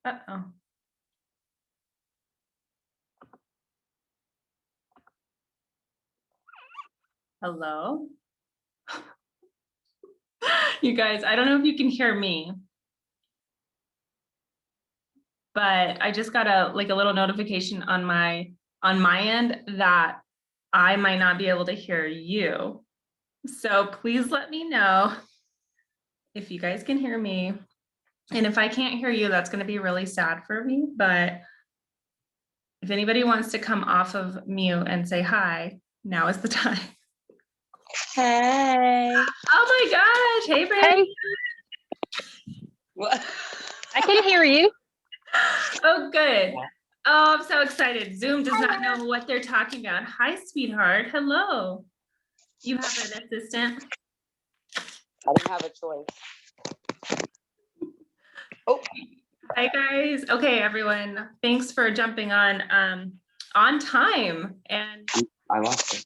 Uh-oh. Hello? You guys, I don't know if you can hear me, but I just got a little notification on my end that I might not be able to hear you. So please let me know if you guys can hear me. And if I can't hear you, that's going to be really sad for me. But if anybody wants to come off of mute and say hi, now is the time. Hey. Oh my gosh. Hey, baby. Hey. What? I can hear you. Oh, good. Oh, I'm so excited. Zoom does not know what they're talking about. Hi, sweetheart. Hello. You have an assistant? I don't have a choice. Oh. Hi, guys. Okay, everyone. Thanks for jumping on time. And I lost it.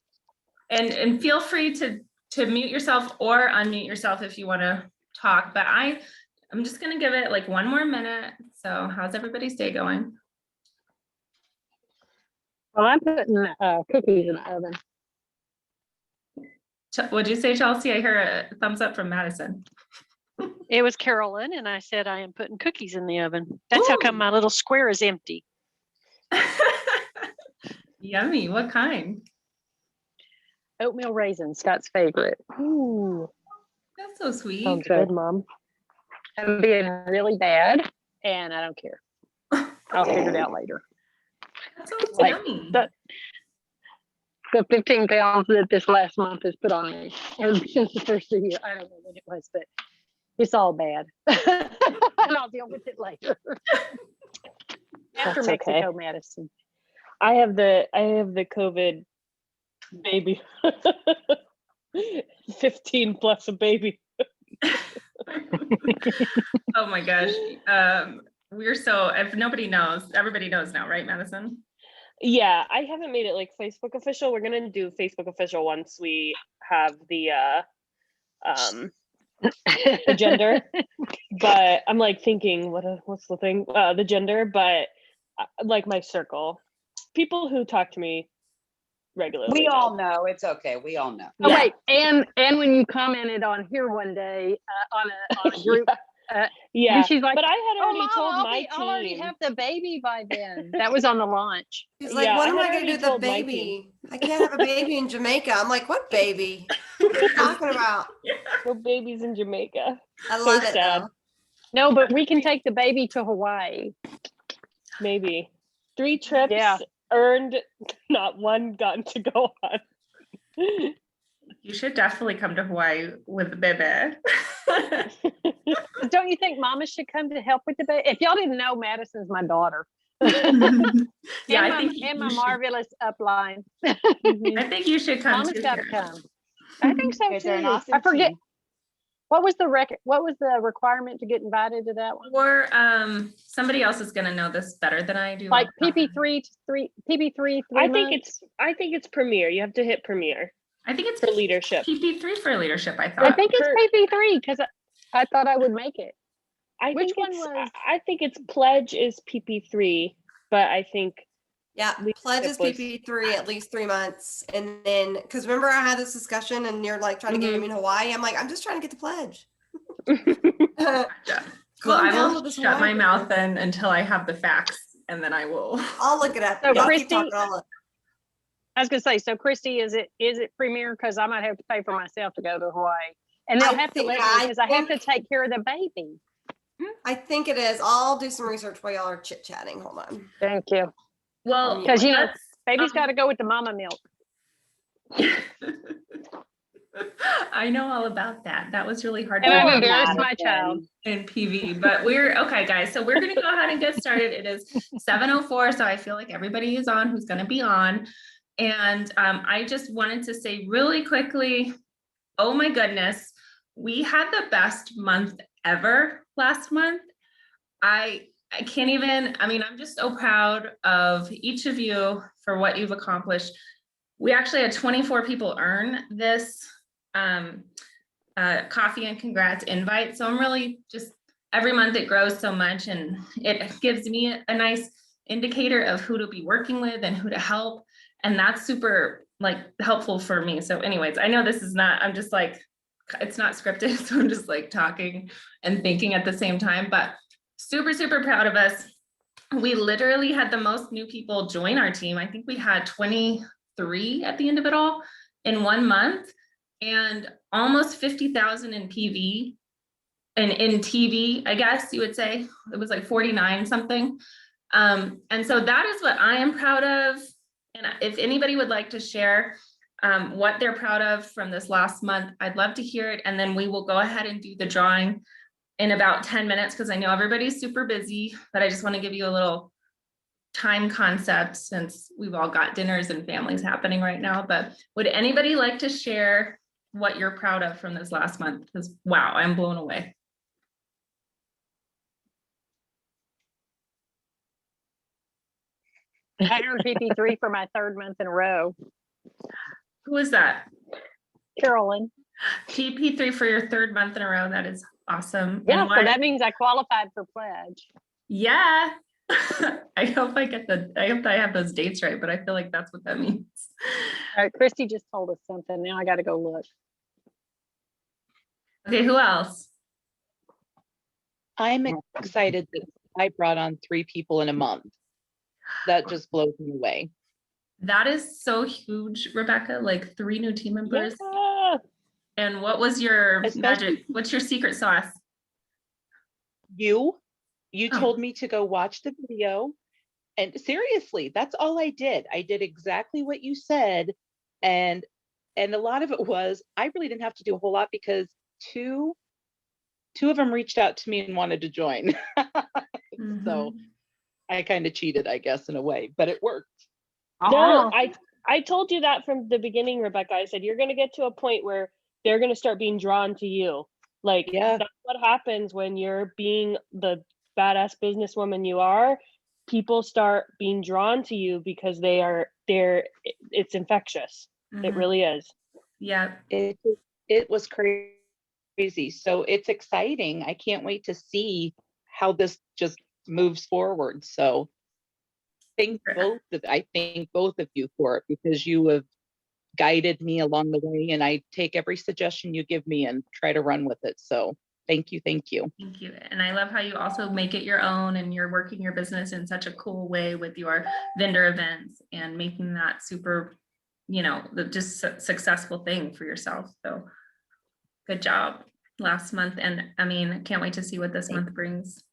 And feel free to mute yourself or unmute yourself if you want to talk. But I'm just going to give it like one more minute. So how's everybody's day going? Well, I'm putting cookies in the oven. What'd you say, Chelsea? I hear a thumbs up from Madison. It was Carolyn, and I said I am putting cookies in the oven. That's how come my little square is empty. Yummy. What kind? Oatmeal raisin, Scott's favorite. Ooh, That's so sweet. sounds good, Mom. I'm being really bad, and I don't care. I'll figure it out later. That sounds yummy. The 15 pounds that this last month has put on me since the first of the year. I don't know what it was, but it's all bad. And I'll deal with it later. After That's Mexico, okay. Madison. I have the COVID baby. 15 plus a baby. Oh my gosh. We're so, if nobody knows, everybody knows now, right, Madison? Yeah, I haven't made it like Facebook official. We're gonna do Facebook official once we have the gender. But I'm like thinking, what's the thing? The gender, but like my circle, people who talk to me regularly. We all know. It's okay. We all know. Oh, Yeah. wait, and when you commented on here one day on a group, Yeah, and she's like, but I had already Mom, told I'll my I'll already team. have the baby by then. That was on the launch. He's like, Yeah, what I am had I going to already do with the told my baby? I can't have a baby in Jamaica. I'm like, what baby? What are you talking about? No babies in Jamaica. I So love it sad. though. No, but we can take the baby to Hawaii. Maybe 3 trips Yeah. earned, not one gotten to go on. You should definitely come to Hawaii with the baby. Don't you think Mama should come to help with the baby? If y'all didn't know, Madison's my daughter. Yeah, and I think my you should. marvelous upline. I think you should come Mama's too. got to Karen. come. I think so Guys are an too. awesome I forget team. what was the requirement to get invited to that one? Or somebody else is gonna know this better than I do. Like PP3 3 I months? think it's premiere. You have to hit premiere I think it's for leadership. PP3 for leadership. I I thought. think it's PP3 because I thought I would make it. Which one was? I think it's pledge is PP3, but I think Yeah, pledge is was- PP3 at least 3 months. And then, because remember I had this discussion and you're like trying to get me in Hawaii. I'm like, I'm just trying to get the pledge. Yeah. Well, Calm I down will with this shut my Hawaii mouth business. then until I have the facts, and then I will. I'll look it up. So Y'all Christy- keep talking all up. I was gonna say, so Christy, is it premier? Because I might have to pay for myself to go to Hawaii, and they'll I have to think- let me I because I have to think- take care of the baby. I think it is. I'll do some research while y'all are chit chatting. Hold on. Thank you. Well, 'Cause, you know, let's- Baby's got to go with the mama milk. I know all about that. That was really hard And I've to embarrassed my child. in PV, but we're okay, guys. So we're going to go ahead and get started. It is 7:04, so I feel like everybody is on who's going to be on. And I just wanted to say really quickly, oh my goodness, we had the best month ever last month. I can't even, I mean, I'm just so proud of each of you for what you've accomplished. We actually had 24 people earn this Coffee and Congrats invite. So I'm really just every month it grows so much, and it gives me a nice indicator of who to be working with and who to help. And that's super like helpful for me. So anyways, I know this is not, I'm just like, it's not scripted. So I'm just like talking and thinking at the same time, but super, super proud of us. We literally had the most new people join our team. I think we had 23 at the end of it all in 1 month, and almost 50,000 in PV and in TV, I guess you would say. It was like 49 something. And so that is what I am proud of. And if anybody would like to share what they're proud of from this last month, I'd love to hear it. And then we will go ahead and do the drawing in about 10 minutes, because I know everybody's super busy, but I just want to give you a little time concept since we've all got dinners and families happening right now. But would anybody like to share what you're proud of from this last month? Because wow, I'm blown away. I earned PP3 for my 3rd month in a row. Who is that? Carolyn. TP3 for your 3rd month in a row. That is awesome. Yeah, And so why- that means I qualified for pledge. Yeah. I hope I have those dates right, but I feel like that's what that means. All right, Christy just told us something. Now I got to go look. Okay, who else? I'm excited that I brought on 3 people in a month. That just blows me away. That is so huge, Rebecca, like 3 new team members. Yeah. And what was your Especially- magic? What's your secret sauce? You Oh. told me to go watch the video, and seriously, that's all I did. I did exactly what you said, and a lot of it was I really didn't have to do a whole lot because two of them reached out to me and wanted to join. So Mhm. I kind of cheated, I guess, in a way, but it worked. No, Uh-huh. I told you that from the beginning, Rebecca. I said, you're going to get to a point where they're going to start being drawn to you. Like, Yeah. that's what happens when you're being the badass businesswoman you are. People start being drawn to you because it's infectious. It Mhm. really is. Yeah. It was crazy. So it's exciting. I can't wait to see how this just moves forward. So I thank both of you for it, because you have guided me along the way, and I take every suggestion you give me and try to run with it. So thank you. Thank you. And I love how you also make it your own, and you're working your business in such a cool way with your vendor events and making that super, just successful thing for yourself. So good job last month. And I mean, can't wait to see what this month brings.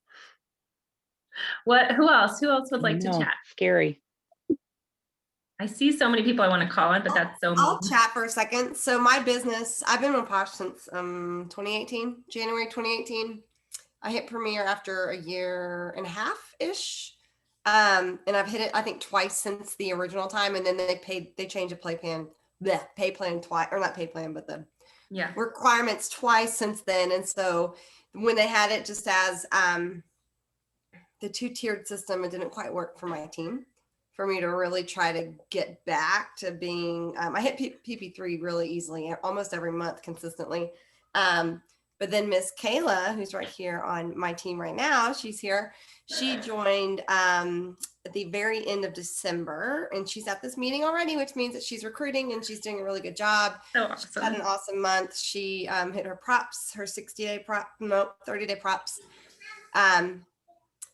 Who else would like to chat? Scary. I see so many people I want to call in, but that's so I'll mean. chat for a second. So my business, I've been with Posh since 2018, January 2018. I hit Premiere after a year and a half ish. And I've hit it, I think, twice since the original time. And then they changed the pay plan twice, or not pay plan, but the Yeah. requirements twice since then. And so when they had it just as the 2-tiered system, it didn't quite work for my team. For me to really try to get back to being, I hit PP3 really easily, almost every month consistently. But then Miss Kayla, who's right here on my team right now, she's here. She joined at the very end of December, and she's at this meeting already, which means that she's recruiting and she's doing a really good job. So She's had an awesome. awesome month. She hit her props, her 30-day props.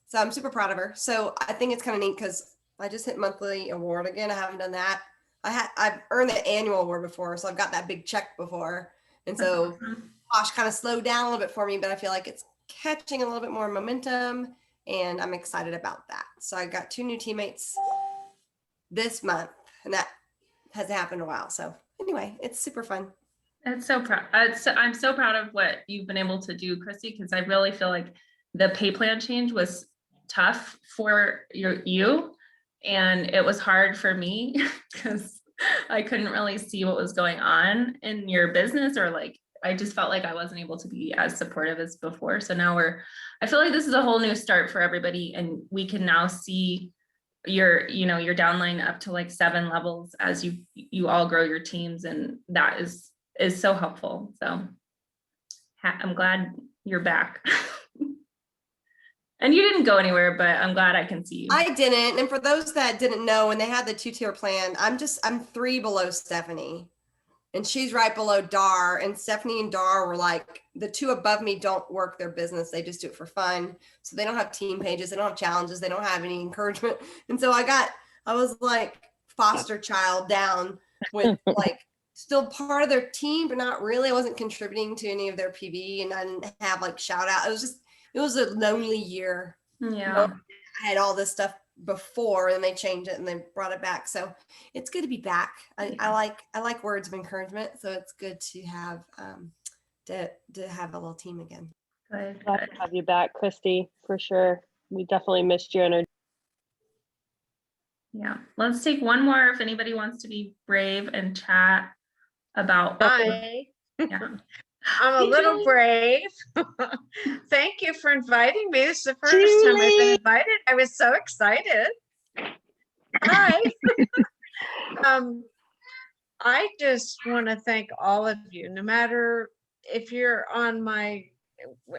So I'm super proud of her. So I think it's kind of neat because I just hit monthly award again. I haven't done that. I've earned the annual award before, so I've got that big check before. And so Posh kind of slowed down a little bit for me, but I feel like it's catching a little bit more momentum, and I'm excited about that. So I got 2 new teammates this month, and that hasn't happened in a while. So anyway, it's super fun. It's so proud. I'm so proud of what you've been able to do, Christy, because I really feel like the pay plan change was tough for you. And it was hard for me because I couldn't really see what was going on in your business, or like, I just felt like I wasn't able to be as supportive as before. So now I feel like this is a whole new start for everybody. And we can now see your downline up to like 7 levels as you all grow your teams. And that is so helpful. So I'm glad you're back. And you didn't go anywhere, but I'm glad I can see you. I didn't. And for those that didn't know, when they had the 2-tier plan, I'm 3 below Stephanie. And she's right below Dar. And Stephanie and Dar were like, the 2 above me don't work their business. They just do it for fun. So they don't have team pages. They don't have challenges. They don't have any encouragement. And so I was like foster child down with like still part of their team, but not really. I wasn't contributing to any of their PV, and I didn't have like shout out. It was a lonely year. Yeah. I had all this stuff before, and they changed it and they brought it back. So it's good to be back. I like words of encouragement. So it's good to have to have a little team again. Good. Glad to have you back, Christy, for sure. We definitely missed your energy. Yeah. Let's take one more if anybody wants to be brave and chat about. Hi. Yeah. I'm a Hey, little Julie. brave. Thank you for inviting me. This is the first time I've been invited. I was so excited. Hi. I just want to thank all of you, no matter if you're on my,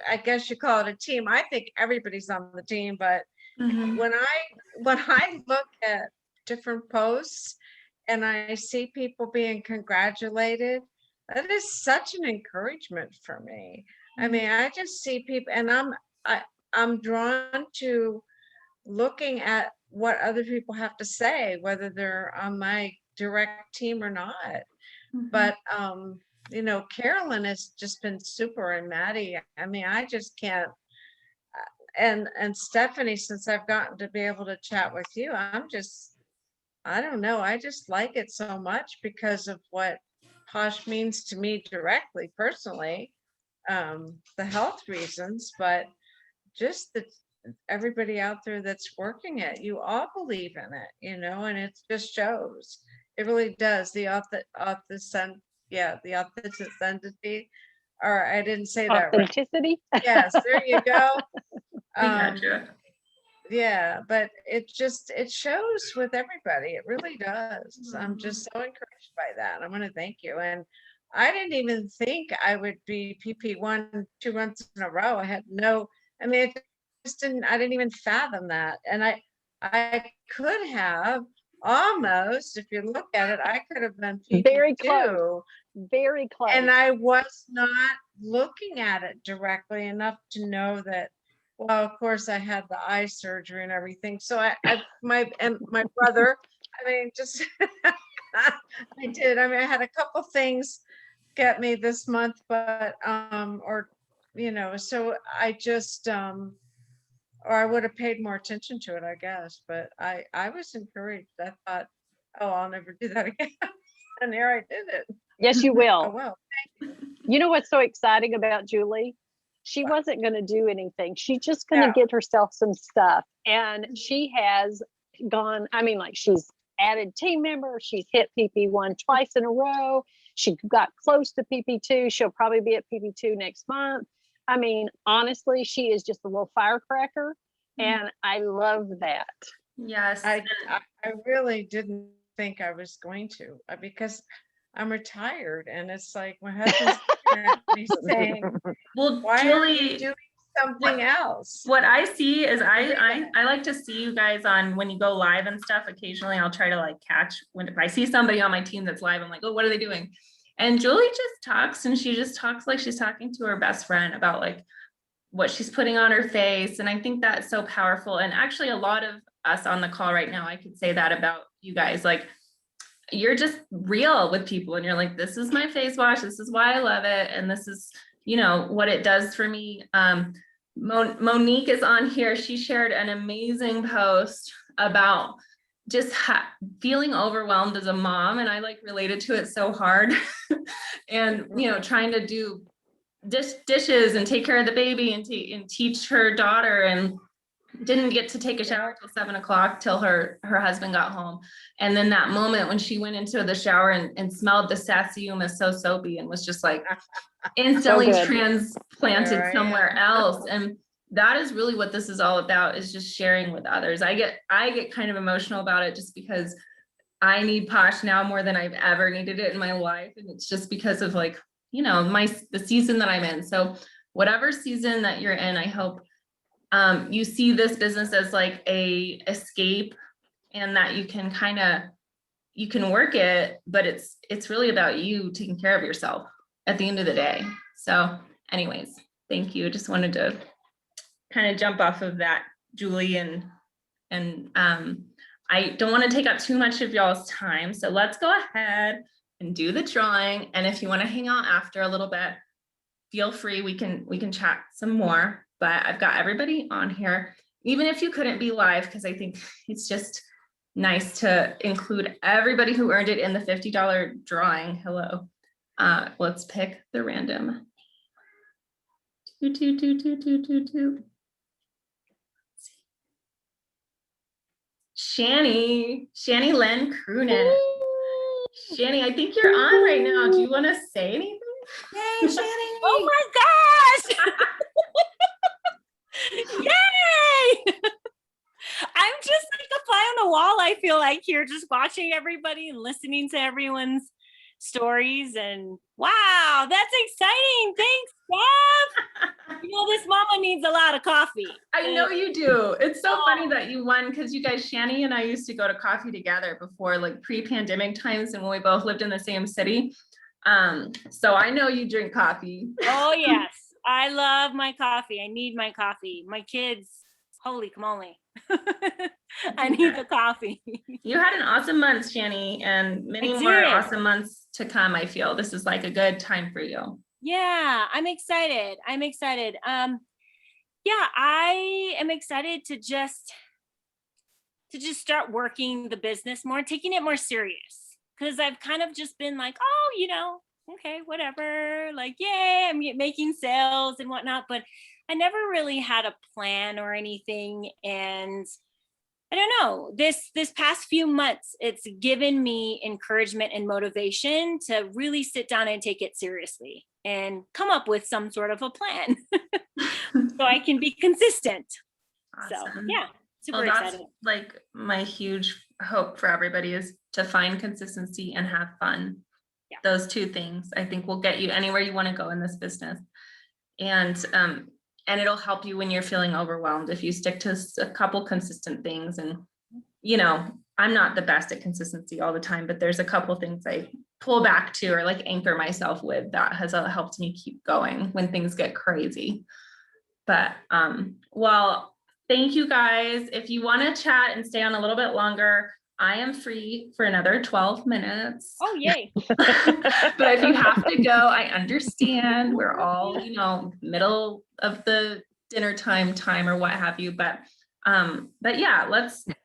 I guess you call it a team. I think everybody's on the team, but Mhm. when I look at different posts and I see people being congratulated, that is such an encouragement for me. I mean, I just see people, and I'm drawn to looking at what other people have to say, whether they're on my direct team or not. Mhm. But you know, Carolyn has just been super, and Maddie, I mean, I just can't. And Stephanie, since I've gotten to be able to chat with you, I don't know, I just like it so much because of what Posh means to me directly, personally, the health reasons, but just that everybody out there that's working it, you all believe in it, you know, and it just shows. It really does. The authenticity, or I didn't say that right. Authenticity. Yes, there you go. We gotcha. Yeah, but it shows with everybody. It really does. I'm just so encouraged by that. I want to thank you. And I didn't even think I would be PP1 2 months in a row. I mean, I didn't even fathom that. And I could have almost, if you look at it, I could have been PP2. Very close. Very close. And I was not looking at it directly enough to know that. Well, of course, I had the eye surgery and everything. So my brother, I mean, just I did. I mean, I had a couple things get me this month, but or you know, so I just or I would have paid more attention to it, I guess. But I was encouraged. I thought, oh, I'll never do that again. And there I did it. Yes, you Oh will. well. You know what's so exciting about Julie? She What? wasn't going to do anything. She's just going to get herself some stuff. And she has gone, I mean, like she's added team members. She's hit PP1 twice in a row. She got close to PP2. She'll probably be at PP2 next month. I mean, honestly, she is just a little firecracker. And I love that. Yes. I really didn't think I was going to, because I'm retired, and it's like my husband's looking at me saying, Well, why are you Julie, doing something else? what I see is I like to see you guys on when you go live and stuff. Occasionally I'll try to like catch when if I see somebody on my team that's live, I'm like, oh, what are they doing? And Julie just talks, and she just talks like she's talking to her best friend about like what she's putting on her face. And I think that's so powerful. And actually a lot of us on the call right now, I could say that about you guys. Like, you're just real with people, and you're like, this is my face wash, this is why I love it, and this is, you know, what it does for me. Monique is on here. She shared an amazing post about just feeling overwhelmed as a mom, and I like related to it so hard. And you know, trying to do dishes and take care of the baby and teach her daughter, and didn't get to take a shower till 7 o'clock till her husband got home. And then that moment when she went into the shower and smelled the Sassiuma so soapy and was just like instantly transplanted somewhere else. And that is really what this is all about, is just sharing with others. I get kind of emotional about it just because I need Posh now more than I've ever needed it in my life. And it's just because of like, you know, the season that I'm in. So whatever season that you're in, I hope you see this business as like a escape, and that you can work it, but it's really about you taking care of yourself at the end of the day. So anyways, thank you. Just wanted to kind of jump off of that, Julie, and I don't want to take up too much of y'all's time. So let's go ahead and do the drawing. And if you want to hang out after a little bit, feel free, we can chat some more, but I've got everybody on here, even if you couldn't be live, because I think it's just nice to include everybody who earned it in the $50 drawing. Hello. Let's pick the random. Two. Shani Lynn Croonin. Shani, I think you're on right now. Do you want to say anything? Yay, Shannon. Oh my gosh! Yay! I'm just like a fly on the wall, I feel like, here, just watching everybody and listening to everyone's stories. And wow, that's exciting. Thanks, Steph. You know, this mama needs a lot of coffee. I know you do. It's so funny that you won, because you guys, Shani and I used to go to coffee together before, like pre-pandemic times, and when we both lived in the same city. So I know you drink coffee. Oh yes, I love my coffee. I need my coffee. My kids, holy camole. I need the coffee. You had an awesome month, Shani, and many more awesome months to come. I feel this is like a good time for you. Yeah, I'm excited. Yeah, I am excited to just start working the business more, taking it more serious. Because I've kind of just been like, oh, okay, whatever, like, yay, I'm making sales and whatnot, but I never really had a plan or anything. And I don't know, this past few months, it's given me encouragement and motivation to really sit down and take it seriously and come up with some sort of a plan so I can be consistent. Awesome. So yeah, super that's excited. like my huge hope for everybody, is to find consistency and have fun. Yeah. Those two things I think will get you anywhere you want to go in this business. And it'll help you when you're feeling overwhelmed if you stick to a couple consistent things. And I'm not the best at consistency all the time, but there's a couple things I pull back to or like anchor myself with that has helped me keep going when things get crazy. But well, thank you guys. If you want to chat and stay on a little bit longer, I am free for another 12 minutes. Oh, yay. But if you have to go, I understand. We're all, middle of the dinner time or what have you. But yeah,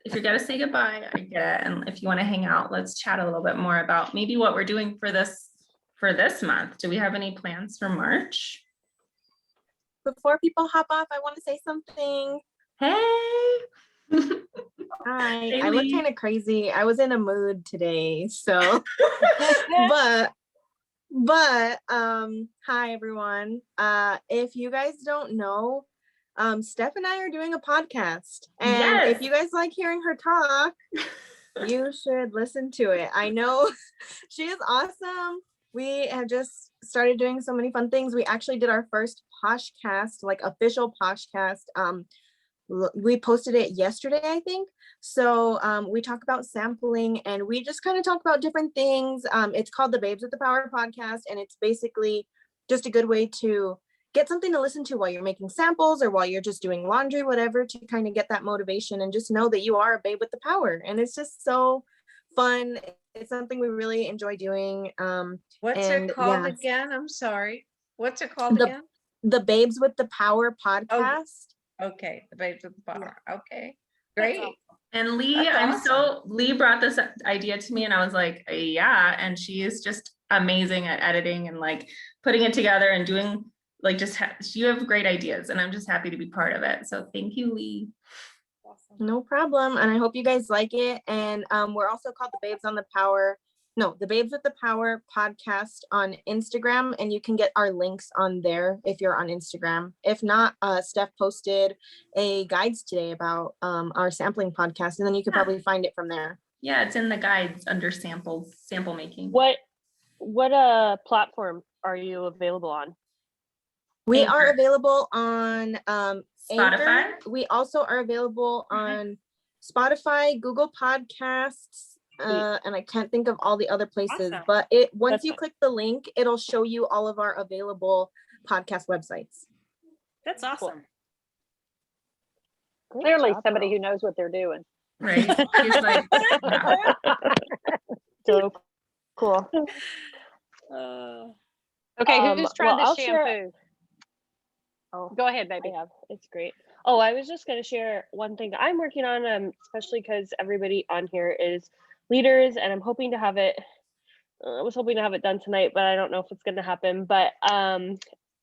if you're gonna say goodbye, I get it. And if you want to hang out, let's chat a little bit more about maybe what we're doing for this month. Do we have any plans for March? Before people hop off, I want to say something. Hey. Hi, Hey, I look Lee. kind of crazy. I was in a mood today, so but hi everyone. If you guys don't know, Steph and I are doing a podcast, and if you guys like hearing her talk, you should listen to it. I know she is awesome. We have just started doing so many fun things. We actually did our first Poshcast, like official Poshcast. We posted it yesterday, I think. So we talk about sampling, and we just kind of talk about different things. It's called the Babes with the Power podcast, and it's basically just a good way to get something to listen to while you're making samples or while you're just doing laundry, whatever, to kind of get that motivation and just know that you are a babe with the power. And it's just so fun. It's something we really enjoy doing. What's it called again? I'm sorry. What's it called again? The Babes with the Power podcast. Okay, the Babes with the Power. Okay, great. And Lee, That's awesome. Lee brought this idea to me, and I was like, yeah. And she is just amazing at editing and like putting it together and doing like you have great ideas, and I'm just happy to be part of it. So thank you, Lee. No problem. And I hope you guys like it. And we're also called the Babes with the Power podcast on Instagram. And you can get our links on there if you're on Instagram. If not, Steph posted a guides today about our sampling podcast, and then you could probably find it from there. Yeah, it's in the guides under sample making. What platform are you available on? We are available on Spotify. Anchor. We also are available on Spotify, Google Podcasts, and I can't think of all the other places, Awesome. but once you click the link, it'll show you all of our available podcast websites. That's awesome. Great Clearly job, somebody girl. who knows what they're doing. Right. She's like, yeah. So cool. Okay, who's tried well, I'll this share- shampoo? Oh, Go ahead, baby. I have. It's great. Oh, I was just going to share one thing that I'm working on, especially because everybody on here is leaders, and I'm hoping to have it. I was hoping to have it done tonight, but I don't know if it's going to happen. But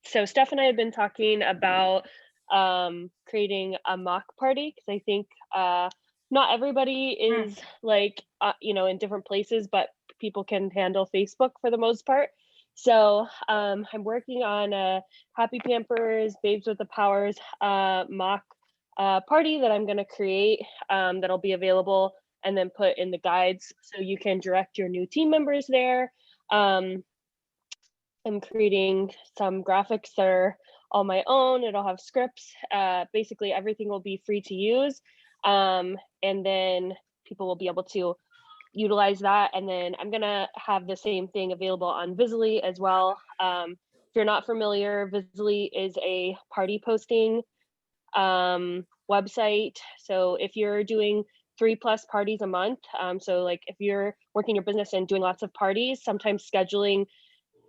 so Steph and I have been talking about creating a mock party, because I think not everybody is like in different places, but people can handle Facebook for the most part. So I'm working on a Happy Pampers Babes with the Powers mock party that I'm going to create that'll be available and then put in the guides so you can direct your new team members there. I'm creating some graphics that are all my own. It'll have scripts. Basically, everything will be free to use. And then people will be able to utilize that. And then I'm gonna have the same thing available on Visly as well. If you're not familiar, Visly is a party posting website. So if you're doing 3+ parties a month, so like if you're working your business and doing lots of parties, sometimes scheduling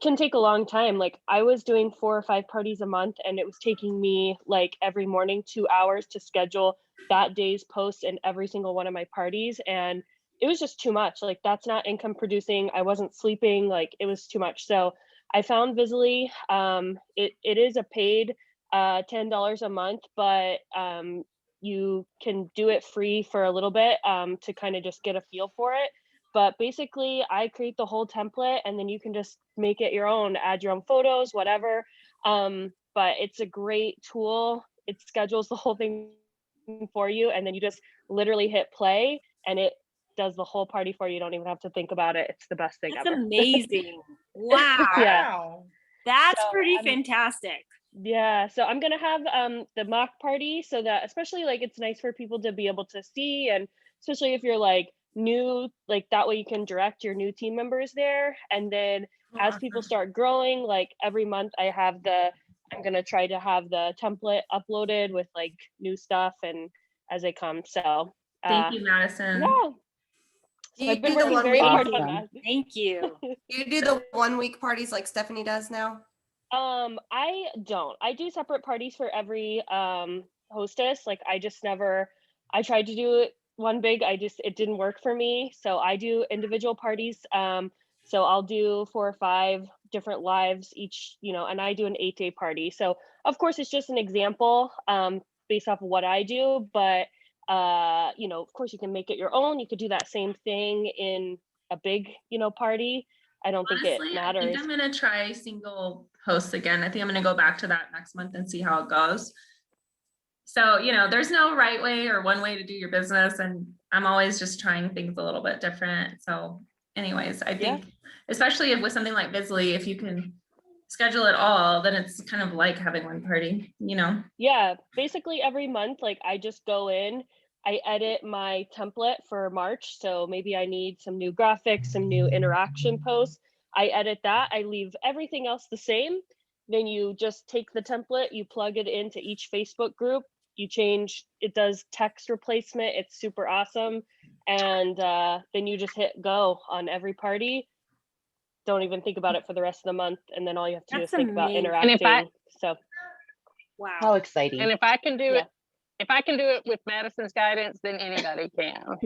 can take a long time. Like I was doing 4 or 5 parties a month, and it was taking me like every morning 2 hours to schedule that day's posts in every single one of my parties. And it was just too much. Like that's not income producing. I wasn't sleeping, like it was too much. So I found Visly. It is a paid $10 a month, but you can do it free for a little bit to kind of just get a feel for it. But basically I create the whole template, and then you can just make it your own, add your own photos, whatever. But it's a great tool. It schedules the whole thing for you, and then you just literally hit play and it does the whole party for you. You don't even have to think about it. It's the best thing That's ever. amazing. Wow. Yeah. That's So, pretty fantastic. Yeah, so I'm gonna have the mock party, so that especially like it's nice for people to be able to see, and especially if you're like new, like that way you can direct your new team members there. And then as people start growing, like every month I'm gonna try to have the template uploaded with like new stuff and as they come. So Thank you, Madison. yeah. So You I've been do the working 1 very week hard party. on that. Thank you. You do the 1 week parties like Stephanie does now? I don't. I do separate parties for every hostess. Like I tried to do it one big, it didn't work for me. So I do individual parties. So I'll do 4 or 5 different lives each, and I do an 8-day party. So of course it's just an example based off of what I do, but of course you can make it your own. You could do that same thing in a big, party. I don't think Honestly, it I matters. think I'm gonna try single hosts again. I think I'm gonna go back to that next month and see how it goes. So, there's no right way or one way to do your business, and I'm always just trying things a little bit different. So anyways, I think especially with something like Visly, if you can schedule it all, then it's kind of like having one party, Yeah, basically every month, like I just go in, I edit my template for March. So maybe I need some new graphics, some new interaction posts. I edit that, I leave everything else the same. Then you just take the template, you plug it into each Facebook group, you change, it does text replacement. It's super awesome. And then you just hit go on every party. Don't even think about it for the rest of the month. And then all you have to do is think about amazing. interacting. So Wow. How exciting. And if I can do Yeah. it with Madison's guidance, then anybody can.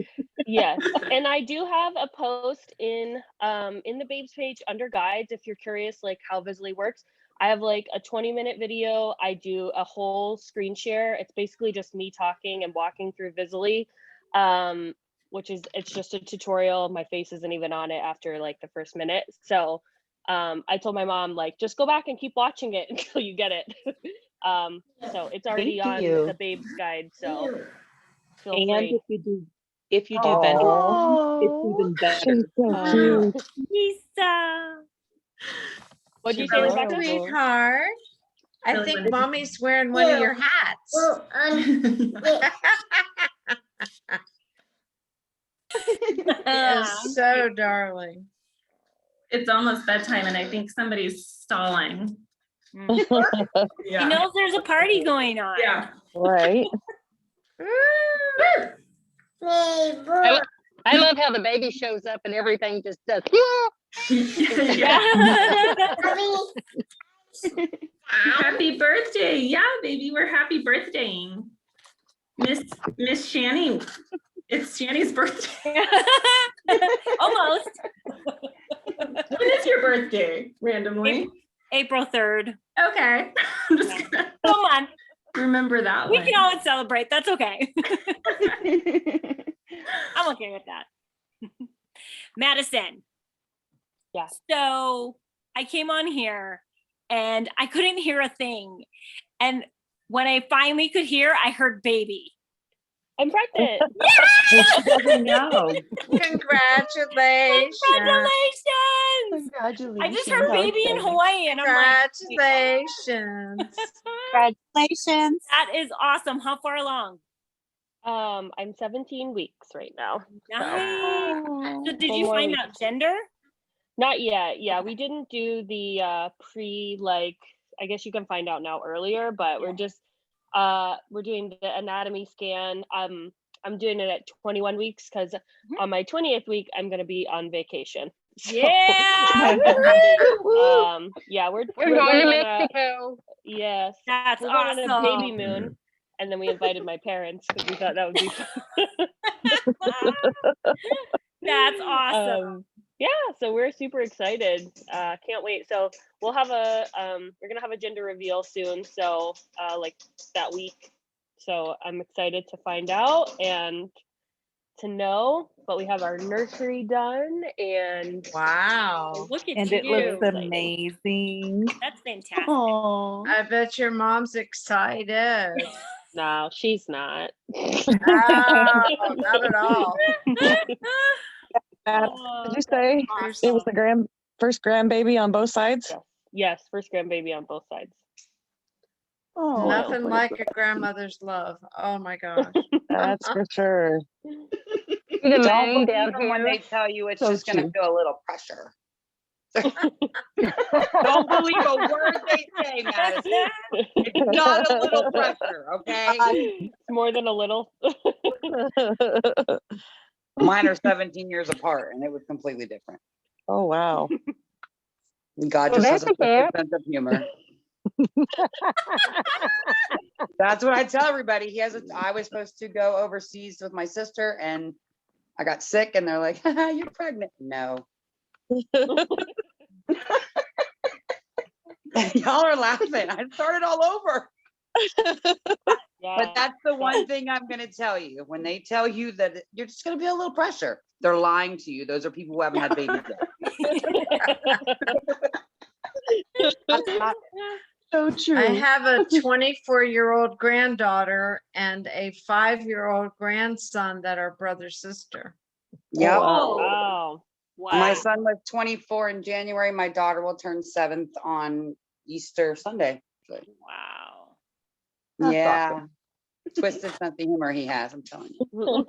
Yes, and I do have a post in the Babes page under guides if you're curious like how Visly works. I have like a 20-minute video. I do a whole screen share. It's basically just me talking and walking through Visly, it's just a tutorial. My face isn't even on it after like the first minute. So I told my mom, like, just go back and keep watching it until you get it. So it's already Thank on you. the Babes guide. So feel And free. if you do vendor, it's even better. so cute. Lisa. What'd you She's say, adorable. Rebecca? Sweetheart. I Really think wonderful. mommy's wearing one of your hats. He is so darling. It's almost bedtime and I think somebody's stalling. He knows there's a party going on. Yeah. Right. I love how the baby shows up and everything just does. Yeah. Happy birthday. Yeah, baby. We're happy birthdaying. Miss Shanny. It's Shanny's birthday. Almost. When is your birthday? Randomly. April 3rd. Okay. I'm just gonna Come on. remember that We one. can always celebrate. That's okay. I'm okay with that. Madison. Yeah. So I came on here and I couldn't hear a thing. And when I finally could hear, I heard baby. I'm pregnant. No. Congratulations. Congratulations. I just heard baby in Hawaii and I'm like, Congratulations. Congratulations. that is awesome. How far along? I'm 17 weeks right now. Nice. So did Four you more find weeks. out gender? Not yet. Yeah, we didn't do the like, I guess you can find out now earlier, but we're just we're doing the anatomy scan. I'm doing it at 21 weeks because on my 20th week I'm gonna be on vacation. So, Yeah. yeah, we're We're going to on a- Mexico. yes. That's We're going on a baby awesome. moon. And then we invited my parents because we thought that would be fun. That's awesome. Yeah, so we're super excited. Can't wait. So we'll have a we're gonna have a gender reveal soon. So like that week. So I'm excited to find out and to know. But we have our nursery done and Wow. Look at And you. it looks Exciting. amazing. That's fantastic. Oh, I bet your mom's excited. no, she's not. No, not at all. Oh, Did you say There's- it was the first grandbaby on both sides? Yes. Yes, first grandbaby on both sides. Oh, Nothing like a grandmother's love. Oh my gosh. that's for sure. The Don't moon believe down them when here. they tell you it's So just going to cute. feel a little pressure. Don't believe a word they say, Madison. It's not a little pressure, okay? It's more than a little. Mine are 17 years apart, and it was completely different. Oh wow. God Well, just has that's a okay. sense of humor. That's what I tell everybody. I was supposed to go overseas with my sister, and I got sick, and they're like, "You're pregnant." No. Y'all are laughing. I started all over. Yeah. But that's the one thing I'm going to tell you. When they tell you that you're just going to be a little pressure, they're lying to you. Those are people who haven't had babies yet. So true. I have a 24-year-old granddaughter and a 5-year-old grandson that are brother sister. Yep. Oh, Wow. My wow. son was 24 in January. My daughter will turn 7th on Easter Sunday. So, Wow. That's yeah. Twisted sense of humor he has, I'm telling you.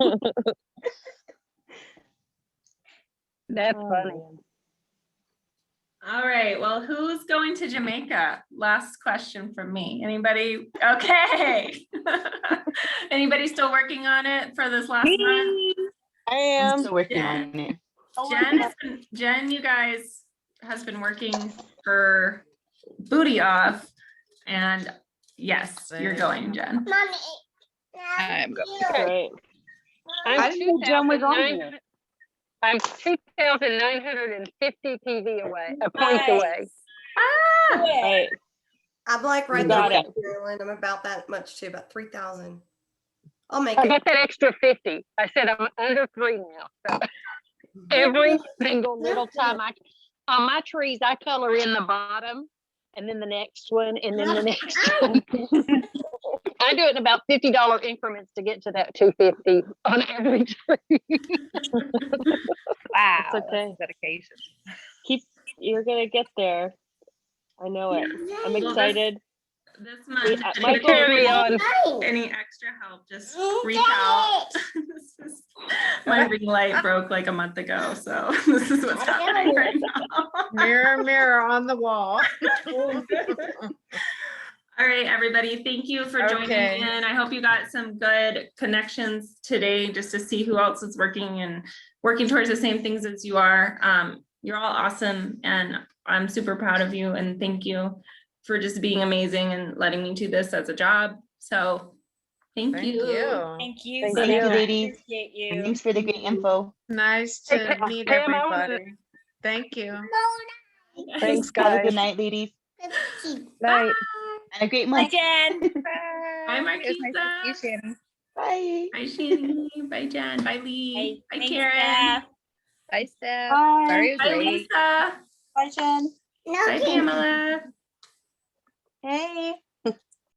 That's funny. All right. Well, who's going to Jamaica? Last question from me. Anybody? Okay. Anybody still working on it for this last month? I I'm am. still working Jen. on it. Jen, you guys has been working her booty off, and yes, you're going, Jen. I'm going. Right. I didn't know Jen was on here. I'm 2,950 PV away, points away. Ah, Right. I'm like right You there got with it. you, Carolyn. I'm about that much too, about 3,000. I'll make I it. got that extra 50. I said I'm under 3 now. So every single little time on my trees, I color in the bottom and then the next one and then the next one. I do it in about $50 increments to get to that 250 on every tree. Wow. It's okay. That's dedication. You're gonna get there. I know it. I'm Well, excited. this month, if my anybody carry needs any extra help, just reach out. This is- my ring light broke like a month ago, so this is what's happening right now. Mirror, mirror on the wall. All right, everybody, thank you for joining Okay. in. I hope you got some good connections today just to see who else is working and working towards the same things as you are. You're all awesome, and I'm super proud of you, and thank you for just being amazing and letting me do this as a job. So thank Thank you. you. Thank you. Thank so you, much. ladies. Appreciate And you. thanks for the great info. Nice Hey, to Pam, meet Pam, I wanted to- everybody. Thank you. Thanks, Have a good guys. night, ladies. Night. And a great Bye, month. Jen. Bye, Marquisa. Shannon. Bye. Bye, Shani. Bye, Jen. Bye, Lee. Bye, Thanks, Karen. Steph. Bye, Steph. Bye. Sorry it was Bye, late. Lisa. Bye, Jen. Bye, Pamela. Hey.